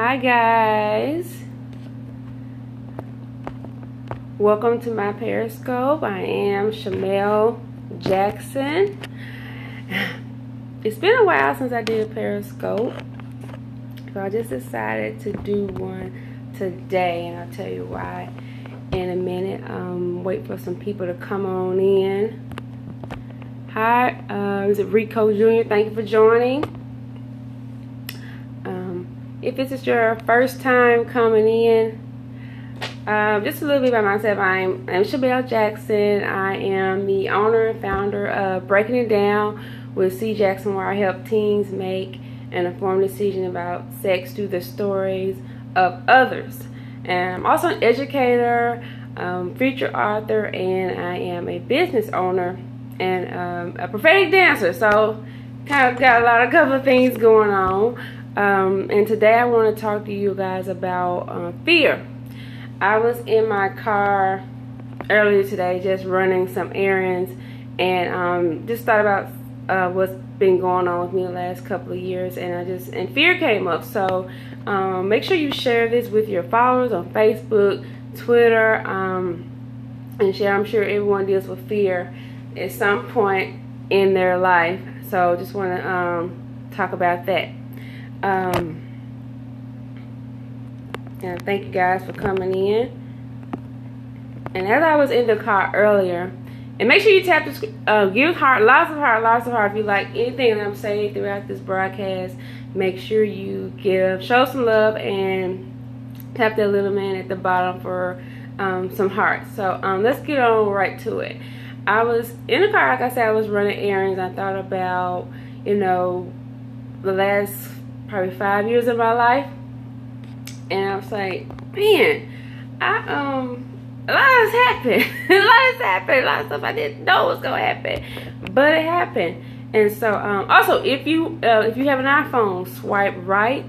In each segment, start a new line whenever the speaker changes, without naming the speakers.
Hi guys, welcome to my Periscope. I am Shamel Jackson. It's been a while since I did a Periscope, so I just decided to do one today, and I'll tell you why in a minute. Wait for some people to come on in. Hi, is it Rico Jr.? Thank you for joining. If this is your first time coming in, just a little bit about myself. I'm Shamel Jackson. I am the owner and founder of Breaking It Down with C. Jackson, where I help teens make an informed decision about sex through the stories of others. And I'm also an educator, feature author, and I am a business owner and a prophetic dancer. So kind of got a couple of things going on. And today I want to talk to you guys about fear. I was in my car earlier today just running some errands, and just thought about what's been going on with me the last couple of years, and fear came up. So make sure you share this with your followers on Facebook, Twitter, and share. I'm sure everyone deals with fear at some point in their life, so just want to talk about that. And thank you guys for coming in. And as I was in the car earlier, and make sure you tap the give heart, lots of heart if you like anything that I'm saying throughout this broadcast. Make sure you show some love and tap that little man at the bottom for some hearts. So let's get on right to it. I was in the car, like I said, I was running errands. I thought about, the last probably 5 years of my life, and I was like, man, a lot has happened. A lot of stuff I didn't know was gonna happen, but it happened. And so also, if you have an iPhone, swipe right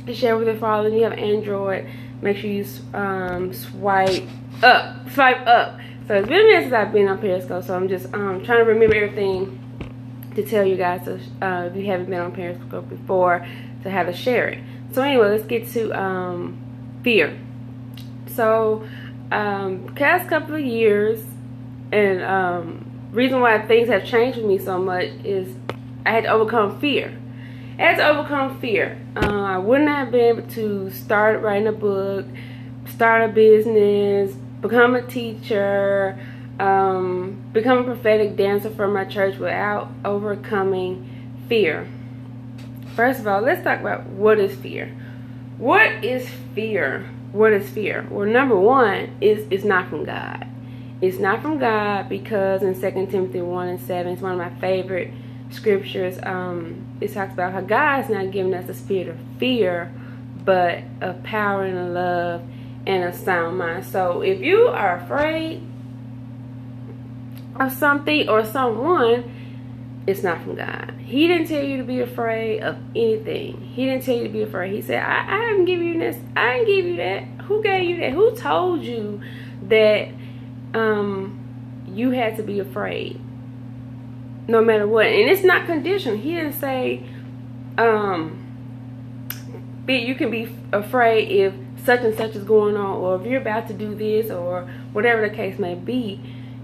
to share with your father. And you have Android, make sure you swipe up. So it's been a minute since I've been on Periscope, so I'm just trying to remember everything to tell you guys, if you haven't been on Periscope before, to how to share it. So anyway, let's get to fear. So past couple of years, and reason why things have changed with me so much is I had to overcome fear. I wouldn't have been able to start writing a book, start a business, become a teacher, become a prophetic dancer for my church without overcoming fear. First of all, let's talk about what is fear. What is fear? Well, number one, it's not from God. It's not from God, because in 2 Timothy 1:7, it's one of my favorite scriptures. It talks about how God's not giving us a spirit of fear, but of power and of love and a sound mind. So if you are afraid of something or someone, it's not from God. He didn't tell you to be afraid of anything. He didn't tell you to be afraid. He said, I didn't give you this. I didn't give you that. Who gave you that? Who told you that you had to be afraid no matter what? And it's not conditional. He didn't say you can be afraid if such and such is going on, or if you're about to do this, or whatever the case may be.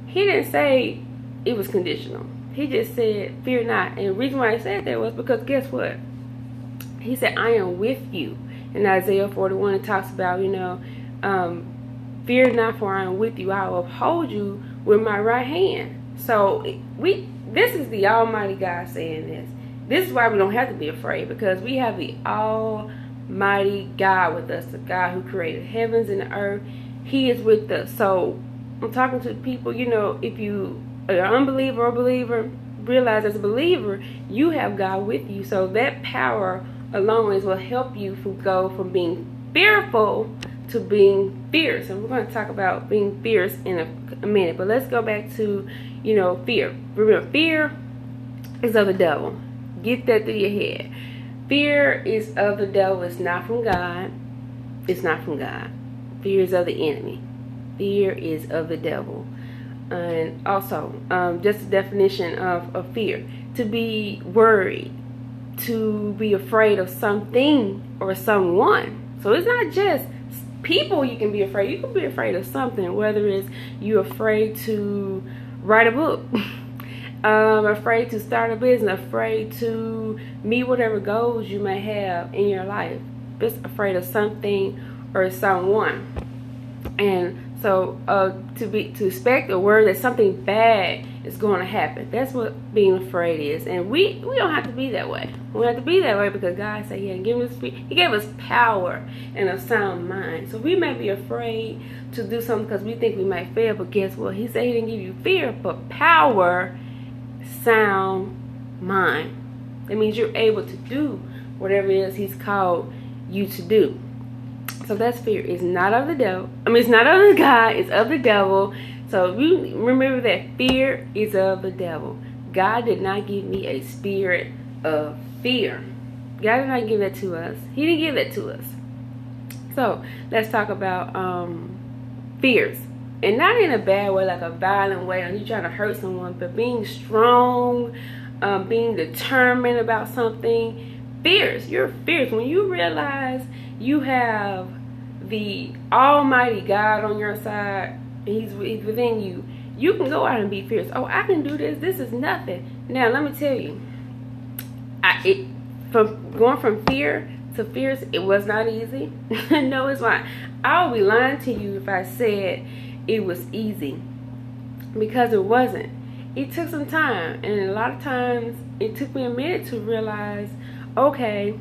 He didn't say it was conditional. He just said, fear not. And the reason why he said that was because guess what? He said, I am with you. In Isaiah 41, it talks about, fear not, for I am with you. I will uphold you with my right hand. So this is the Almighty God saying this. This is why we don't have to be afraid, because we have the Almighty God with us, the God who created heavens and the earth. He is with us. So I'm talking to people, if you are an unbeliever or believer, realize as a believer, you have God with you. So that power alone will help you go from being fearful to being fierce. And we're going to talk about being fierce in a minute. But let's go back to, fear. Remember, fear is of the devil. Get that through your head. Fear is of the devil. It's not from God. It's not from God. Fear is of the enemy. Fear is of the devil. And also, just the definition of fear: to be worried, to be afraid of something or someone. So it's not just people you can be afraid. You can be afraid of something, whether it's you're afraid to write a book, afraid to start a business, afraid to meet whatever goals you may have in your life. Just afraid of something or someone. And so to expect a word that something bad is going to happen. That's what being afraid is. And we don't have to be that way. We don't have to be that way because God said He gave us power and a sound mind. So we may be afraid to do something because we think we might fail, but guess what? He said He didn't give you fear, but power, sound mind. That means you're able to do whatever it is He's called you to do. So that's fear. It's not of the devil. It's not of God. It's of the devil. So you remember that fear is of the devil. God did not give me a spirit of fear. God did not give that to us. He didn't give that to us. So let's talk about fears. And not in a bad way, like a violent way, or you trying to hurt someone, but being strong, being determined about something. Fears. You're fierce. When you realize you have the Almighty God on your side, He's within you, you can go out and be fierce. Oh, I can do this. This is nothing. Now, let me tell you, from going from fear to fierce, it was not easy. No, it's not. I would be lying to you if I said it was easy, because it wasn't. It took some time, and a lot of times it took me a minute to realize, okay,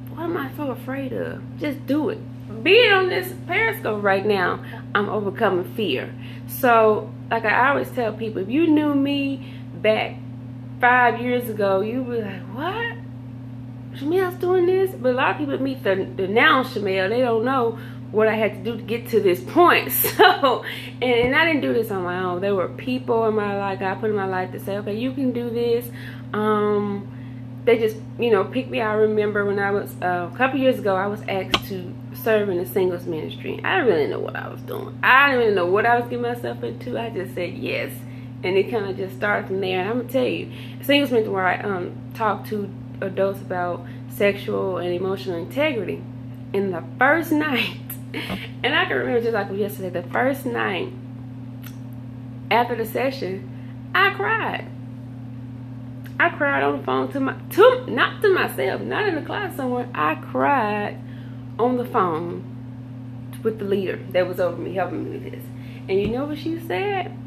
what am I so afraid of? Just do it. Being on this Periscope right now, I'm overcoming fear. So, like I always tell people, if you knew me back 5 years ago, you'd be like, what? Shamel's doing this? But a lot of people meet the now Shamel, they don't know what I had to do to get to this point. So, and I didn't do this on my own. There were people in my life, God put in my life to say, okay, you can do this. They just, picked me. I remember when I was, a couple years ago, I was asked to serve in the singles ministry. I didn't really know what I was doing. I didn't really know what I was getting myself into. I just said yes. And it kind of just started from there. And I'm going to tell you, singles ministry where I talk to adults about sexual and emotional integrity. And the first night, and I can remember just like yesterday, the first night after the session, I cried. I cried on the phone not to myself, not in the class somewhere. I cried on the phone with the leader that was over me, helping me with this. And you know what she said?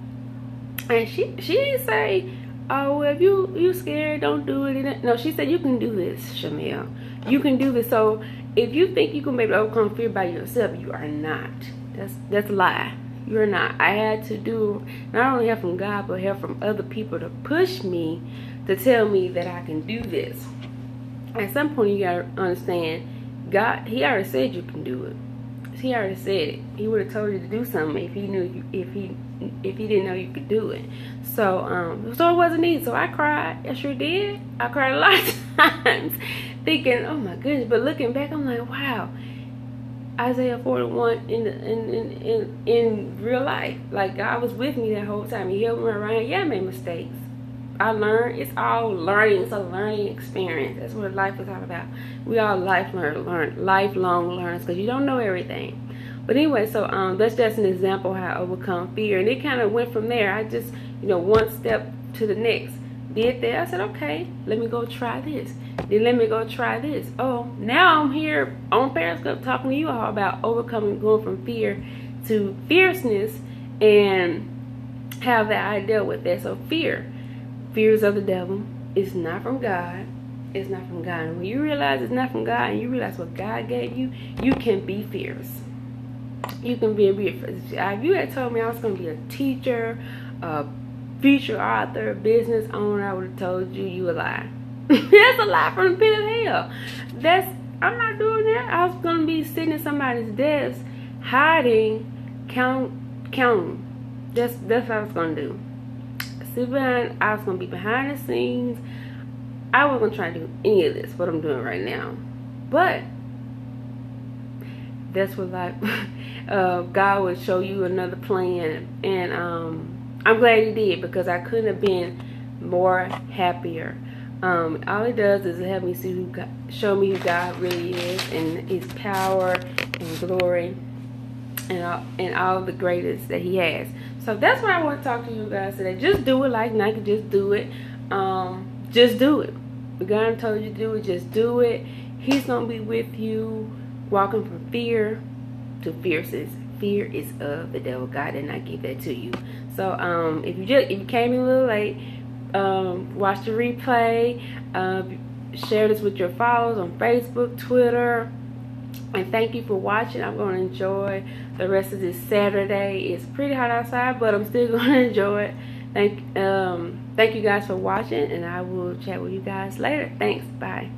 And she didn't say, oh, well, if you scared, don't do it. No, she said, you can do this, Shamel. You can do this. So if you think you can maybe overcome fear by yourself, you are not. That's a lie. You're not. I had to do not only help from God, but help from other people to push me, to tell me that I can do this. At some point, you gotta understand, God, He already said you can do it. He already said it. He would have told you to do something if He knew if He didn't know you could do it. So so it wasn't easy. So I cried. I sure did. I cried a lot of times, thinking, oh my goodness. But looking back, I'm like, wow. Isaiah 41 in real life, like God was with me that whole time. He helped me around. Yeah, I made mistakes. I learned. It's all learning. It's a learning experience. That's what life is all about. We all lifelong learners, because you don't know everything. But anyway, so that's just an example of how I overcome fear, and it kind of went from there. I just, one step to the next. Did that. I said, okay, let me go try this. Then let me go try this. Oh, now I'm here on Periscope talking to you all about overcoming, going from fear to fierceness, and how that I dealt with that. So fear is of the devil. It's not from God. It's not from God. And when you realize it's not from God, and you realize what God gave you, you can be fierce. You can be fierce. If you had told me I was going to be a teacher, a future author, business owner, I would have told you you a lie. That's a lie from the pit of hell. I'm not doing that. I was going to be sitting at somebody's desk, hiding, counting. That's what I was going to do. I was going to be behind the scenes. I wasn't going to try to do any of this, what I'm doing right now. But that's what life, God would show you another plan. And I'm glad He did, because I couldn't have been more happier. All it does is help me see show me who God really is, and His power and glory, and all the greatness that He has. So that's why I want to talk to you guys today. Just do it like Nike. Just do it. Just do it. God told you to do it. Just do it. He's gonna be with you, walking from fear to fierceness. Fear is of the devil. God did not give that to you. So if you came in a little late, watch the replay. Share this with your followers on Facebook, Twitter, and thank you for watching. I'm going to enjoy the rest of this Saturday. It's pretty hot outside, but I'm still going to enjoy it. Thank you guys for watching, and I will chat with you guys later. Thanks. Bye.